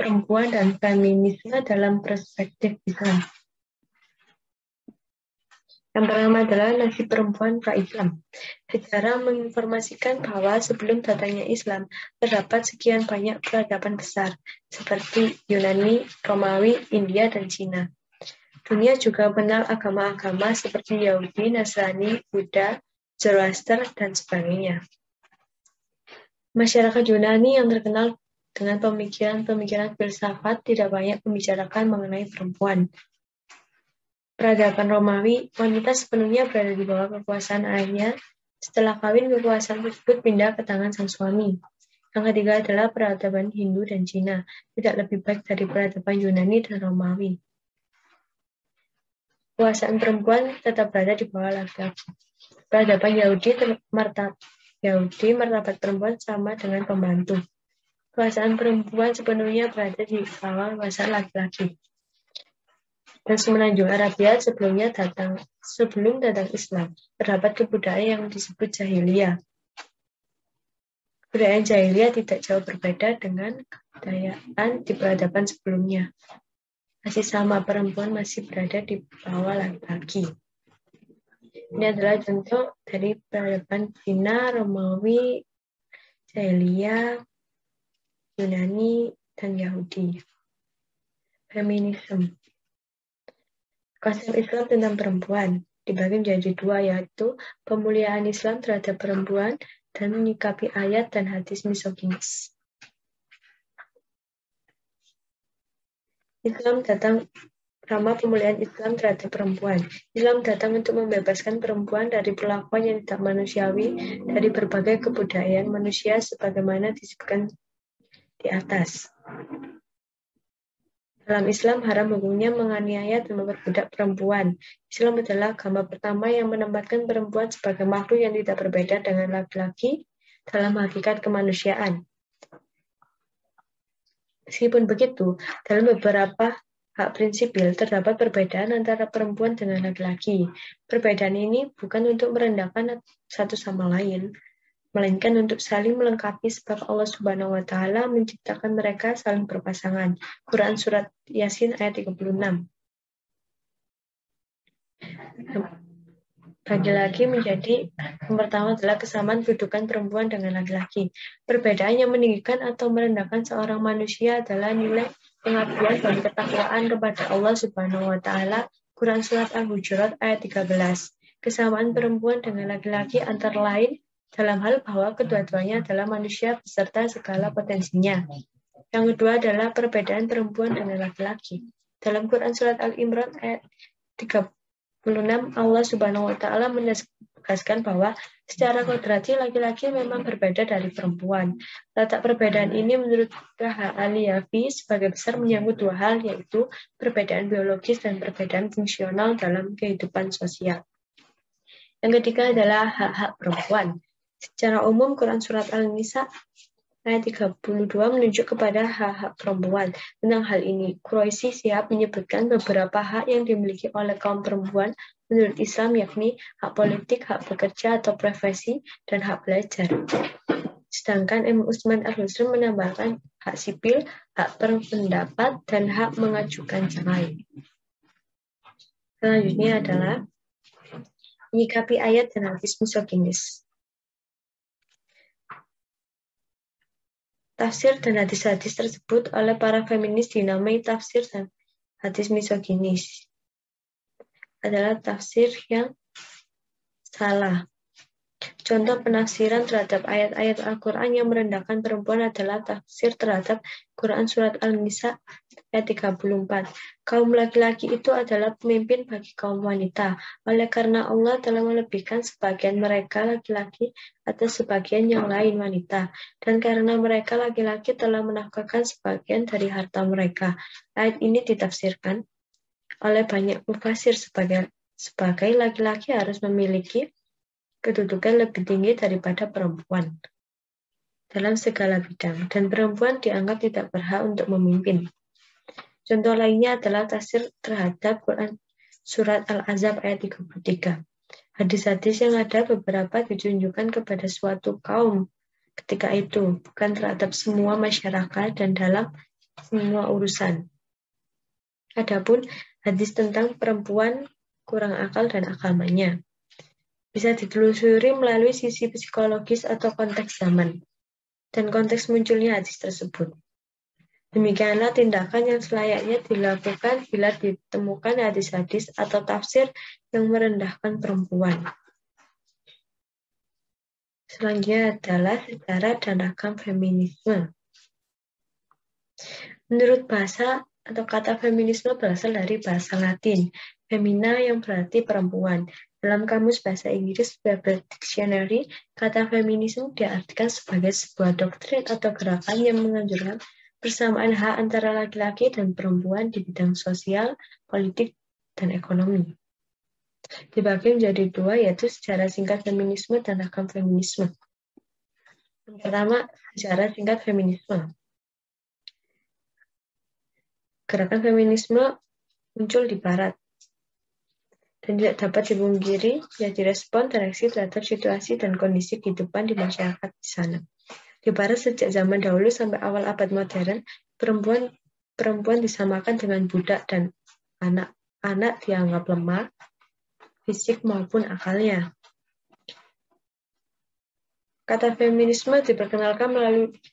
perempuan dan feminisme dalam perspektif Islam. Yang pertama adalah nasib perempuan pra-Islam. Sejarah menginformasikan bahwa sebelum datangnya Islam, terdapat sekian banyak peradaban besar, seperti Yunani, Romawi, India, dan Cina. Dunia juga mengenal agama-agama seperti Yahudi, Nasrani, Buddha, Zoroaster, dan sebagainya. Masyarakat Yunani yang terkenal dengan pemikiran-pemikiran filsafat tidak banyak membicarakan mengenai perempuan. Peradaban Romawi, wanita sepenuhnya berada di bawah kekuasaan ayahnya. Setelah kawin, kekuasaan tersebut pindah ke tangan sang suami. Yang ketiga adalah peradaban Hindu dan Cina, tidak lebih baik dari peradaban Yunani dan Romawi. Kekuasaan perempuan tetap berada di bawah laki-laki. Peradaban Yahudi, martabat perempuan sama dengan pembantu. Kekuasaan perempuan sepenuhnya berada di bawah kekuasaan laki-laki. Dan semenanjung Arabia sebelum datang Islam, terdapat kebudayaan yang disebut jahiliyah. Kebudayaan jahiliyah tidak jauh berbeda dengan kebudayaan di peradaban sebelumnya. Masih sama, perempuan masih berada di bawah laki-laki. Ini adalah contoh dari peradaban Cina, Romawi, jahiliyah, Yunani, dan Yahudi. Feminisme. Konsep Islam tentang perempuan dibagi menjadi dua, yaitu pemuliaan Islam terhadap perempuan dan menyikapi ayat dan hadis misoginis. Pertama, pemuliaan Islam terhadap perempuan. Islam datang untuk membebaskan perempuan dari perlakuan yang tidak manusiawi dari berbagai kebudayaan manusia sebagaimana disebutkan di atas. Dalam Islam haram hukumnya menganiaya dan memperbudak perempuan. Islam adalah agama pertama yang menempatkan perempuan sebagai makhluk yang tidak berbeda dengan laki-laki dalam hakikat kemanusiaan. Meskipun begitu, dalam beberapa hak prinsipil terdapat perbedaan antara perempuan dengan laki-laki. Perbedaan ini bukan untuk merendahkan satu sama lain, melainkan untuk saling melengkapi sebab Allah Subhanahu wa taala menciptakan mereka saling berpasangan. Quran surat Yasin ayat 36. Laki-laki menjadi yang pertama adalah kesamaan kedudukan perempuan dengan laki-laki. Perbedaan yang meninggikan atau merendahkan seorang manusia adalah nilai pengabdian dan ketakwaan kepada Allah Subhanahu wa taala. Quran surat Al-Hujurat ayat 13. Kesamaan perempuan dengan laki-laki antara lain dalam hal bahwa kedua-duanya adalah manusia beserta segala potensinya. Yang kedua adalah perbedaan perempuan dengan laki-laki. Dalam Quran surat Al-Imran ayat 36, Allah Subhanahu wa taala menegaskan bahwa secara kodrati laki-laki memang berbeda dari perempuan. Letak perbedaan ini menurut Al-Yafi sebagai besar menyangkut dua hal, yaitu perbedaan biologis dan perbedaan fungsional dalam kehidupan sosial. Yang ketiga adalah hak-hak perempuan. Secara umum, Quran Surat Al-Nisa ayat 32 menunjuk kepada hak-hak perempuan. Tentang hal ini, Quraisy siap menyebutkan beberapa hak yang dimiliki oleh kaum perempuan menurut Islam, yakni hak politik, hak bekerja atau profesi, dan hak belajar. Sedangkan Imam Utsman Al-Husri menambahkan hak sipil, hak berpendapat, dan hak mengajukan cerai. Selanjutnya adalah menyikapi ayat dan hadis misoginis. Tafsir dan hadis-hadis tersebut oleh para feminis dinamai tafsir dan hadis misoginis. Adalah tafsir yang salah. Contoh penafsiran terhadap ayat-ayat Al-Quran yang merendahkan perempuan adalah tafsir terhadap Quran Surat Al-Nisa ayat 34. Kaum laki-laki itu adalah pemimpin bagi kaum wanita. Oleh karena Allah telah melebihkan sebagian mereka laki-laki atas sebagian yang lain wanita. Dan karena mereka laki-laki telah menafkahkan sebagian dari harta mereka. Ayat ini ditafsirkan oleh banyak mufasir sebagai laki-laki harus memiliki kedudukan lebih tinggi daripada perempuan dalam segala bidang, dan perempuan dianggap tidak berhak untuk memimpin. Contoh lainnya adalah tafsir terhadap Quran Surat Al-Ahzab ayat 33. Hadis-hadis yang ada beberapa ditunjukkan kepada suatu kaum ketika itu, bukan terhadap semua masyarakat, dan dalam semua urusan. Adapun hadis tentang perempuan kurang akal dan agamanya bisa ditelusuri melalui sisi psikologis atau konteks zaman dan konteks munculnya hadis tersebut. Demikianlah tindakan yang selayaknya dilakukan bila ditemukan hadis-hadis atau tafsir yang merendahkan perempuan. Selanjutnya adalah sejarah dan ragam feminisme. Menurut bahasa atau kata feminisme berasal dari bahasa Latin, femina yang berarti perempuan. Dalam kamus bahasa Inggris Weber Dictionary, kata feminisme diartikan sebagai sebuah doktrin atau gerakan yang menganjurkan persamaan hak antara laki-laki dan perempuan di bidang sosial, politik, dan ekonomi. Dibagi menjadi dua, yaitu sejarah singkat feminisme dan ragam feminisme. Yang pertama, sejarah singkat feminisme. Gerakan feminisme muncul di Barat dan tidak dapat dipungkiri menjadi respon reaksi terhadap situasi dan kondisi kehidupan di masyarakat di sana. Di Barat sejak zaman dahulu sampai awal abad modern, perempuan disamakan dengan budak dan anak dianggap lemah, fisik maupun akalnya. Kata feminisme diperkenalkan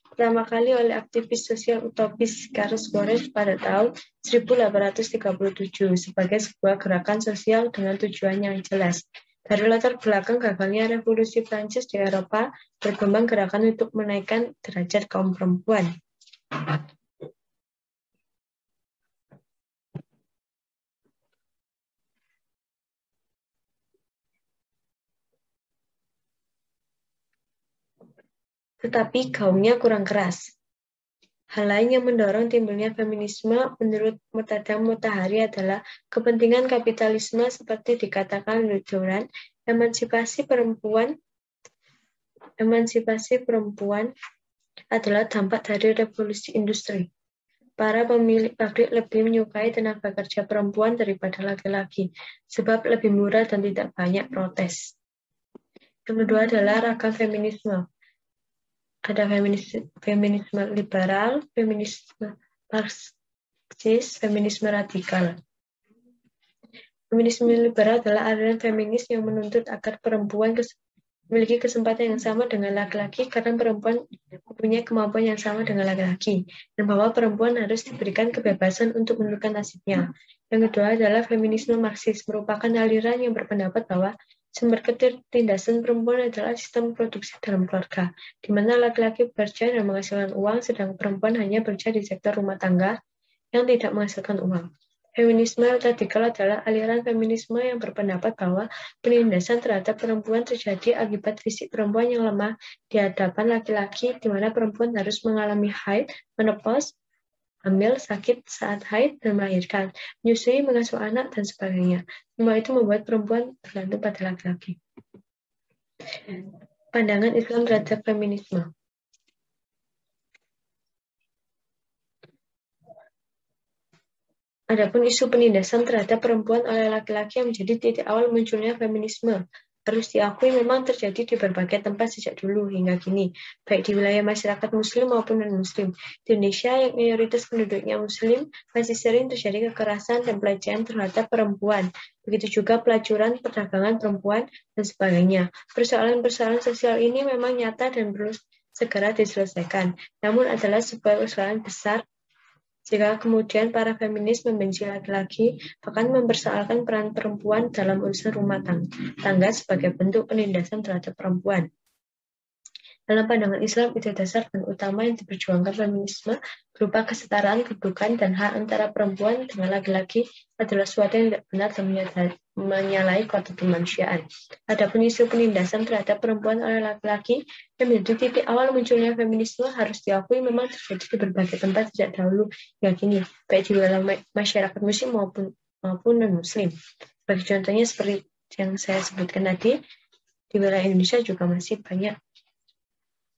pertama kali oleh aktivis sosial utopis Karl Marx pada tahun 1837 sebagai sebuah gerakan sosial dengan tujuan yang jelas. Dari latar belakang gagalnya revolusi Prancis di Eropa, berkembang gerakan untuk menaikkan derajat kaum perempuan. Tetapi gaungnya kurang keras. Hal lain yang mendorong timbulnya feminisme menurut Murtada Mutahari adalah kepentingan kapitalisme seperti dikatakan Durant, emansipasi perempuan adalah dampak dari revolusi industri. Para pemilik pabrik lebih menyukai tenaga kerja perempuan daripada laki-laki, sebab lebih murah dan tidak banyak protes. Yang kedua adalah ragam feminisme. Ada feminisme liberal, feminisme marxis, feminisme radikal. Feminisme liberal adalah aliran feminis yang menuntut agar perempuan memiliki kesempatan yang sama dengan laki-laki karena perempuan mempunyai kemampuan yang sama dengan laki-laki dan bahwa perempuan harus diberikan kebebasan untuk menentukan nasibnya. Yang kedua adalah feminisme marxis, merupakan aliran yang berpendapat bahwa sumber ketertindasan perempuan adalah sistem produksi dalam keluarga, di mana laki-laki bekerja dan menghasilkan uang, sedang perempuan hanya bekerja di sektor rumah tangga yang tidak menghasilkan uang. Feminisme radikal adalah aliran feminisme yang berpendapat bahwa penindasan terhadap perempuan terjadi akibat fisik perempuan yang lemah di hadapan laki-laki, di mana perempuan harus mengalami haid, menopause, hamil, sakit saat haid, dan melahirkan, menyusui, mengasuh anak, dan sebagainya. Semua itu membuat perempuan bergantung pada laki-laki. Pandangan Islam terhadap feminisme. Adapun isu penindasan terhadap perempuan oleh laki-laki yang menjadi titik awal munculnya feminisme harus diakui memang terjadi di berbagai tempat sejak dulu hingga kini, baik di wilayah masyarakat muslim maupun non-muslim. Di Indonesia yang mayoritas penduduknya muslim, masih sering terjadi kekerasan dan pelecehan terhadap perempuan. Begitu juga pelacuran, perdagangan perempuan, dan sebagainya. Persoalan-persoalan sosial ini memang nyata dan perlu segera diselesaikan, namun adalah sebuah persoalan besar jika kemudian para feminis membenci laki-laki, bahkan mempersoalkan peran perempuan dalam urusan rumah tangga sebagai bentuk penindasan terhadap perempuan. Dalam pandangan Islam, ide dasar dan utama yang diperjuangkan feminisme berupa kesetaraan kedudukan dan hak antara perempuan dengan laki-laki adalah suatu yang tidak benar dan menyalahi konteks kemanusiaan. Adapun isu penindasan terhadap perempuan oleh laki-laki yang menjadi titik awal munculnya feminisme harus diakui memang terjadi di berbagai tempat sejak dahulu hingga kini, baik di wilayah masyarakat muslim maupun non-muslim. Bagi contohnya seperti yang saya sebutkan tadi, di wilayah Indonesia juga masih banyak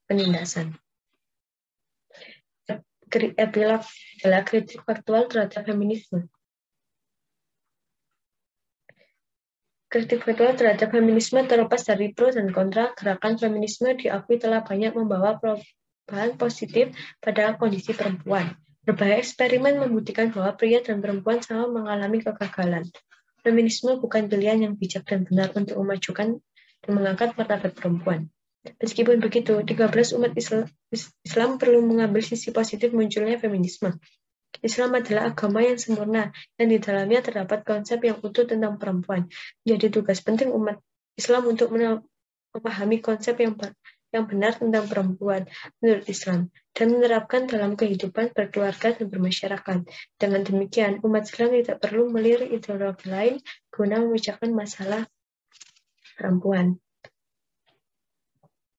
penindasan. Epilog adalah kritik faktual terhadap feminisme. Kritik faktual terhadap feminisme terlepas dari pro dan kontra, gerakan feminisme diakui telah banyak membawa perubahan positif pada kondisi perempuan. Berbagai eksperimen membuktikan bahwa pria dan perempuan sama mengalami kegagalan. Feminisme bukan pilihan yang bijak dan benar untuk memajukan dan mengangkat martabat perempuan. Meskipun begitu, 13 umat Islam perlu mengambil sisi positif munculnya feminisme. Islam adalah agama yang sempurna, dan di dalamnya terdapat konsep yang utuh tentang perempuan. Jadi tugas penting umat Islam untuk memahami konsep yang benar tentang perempuan menurut Islam, dan menerapkan dalam kehidupan berkeluarga dan bermasyarakat. Dengan demikian, umat Islam tidak perlu melirik ideologi lain guna memecahkan masalah perempuan.